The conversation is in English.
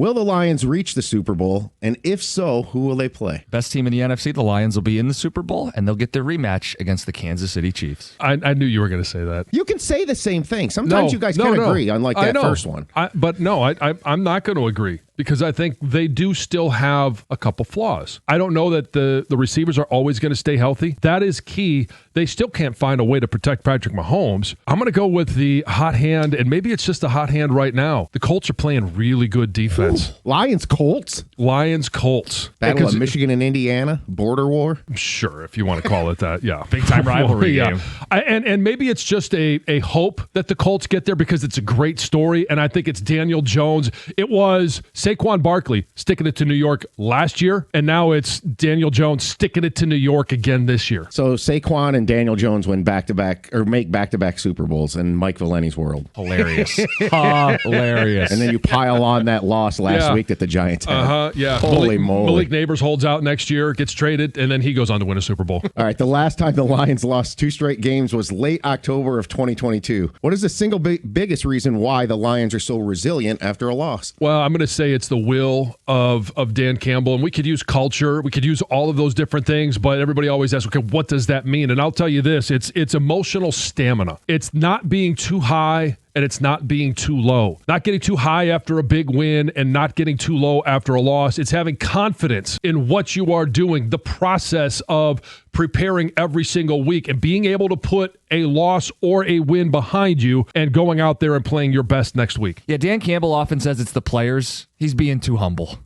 Will the Lions reach the Super Bowl? And if so, who will they play? Best team in the NFC, the Lions, will be in the Super Bowl, and they'll get their rematch against the Kansas City Chiefs. I knew you were going to say that. You can say the same thing. Sometimes you guys can agree, unlike that first one. I'm not going to agree because I think they do still have a couple flaws. I don't know that the receivers are always going to stay healthy. That is key. They still can't find a way to protect Patrick Mahomes. I'm going to go with the hot hand, and maybe it's just a hot hand right now. The Colts are playing really good defense. Lions-Colts? Lions-Colts. Battle of Michigan and Indiana? Border war? Sure, if you want to call it that, yeah. Big-time rivalry game. And maybe it's just a hope that the Colts get there because it's a great story, and I think it's Daniel Jones. It was Saquon Barkley sticking it to New York last year, and now it's Daniel Jones sticking it to New York again this year. So Saquon and Daniel Jones win back-to-back, or make back-to-back Super Bowls in Mike Valenti's world. Hilarious. Hilarious. And then you pile on that loss last week that the Giants had. Yeah. Holy moly. Malik Neighbors holds out next year, gets traded, and then he goes on to win a Super Bowl. All right, the last time the Lions lost 2 straight games was late October of 2022. What is the single biggest reason why the Lions are so resilient after a loss? Well, I'm going to say it's the will of Dan Campbell, and we could use culture. We could use all of those different things, but everybody always asks, okay, what does that mean? And I'll tell you this, it's emotional stamina. It's not being too high and it's not being too low. Not getting too high after a big win and not getting too low after a loss. It's having confidence in what you are doing, the process of preparing every single week and being able to put a loss or a win behind you and going out there and playing your best next week. Yeah, Dan Campbell often says it's the players. He's being too humble.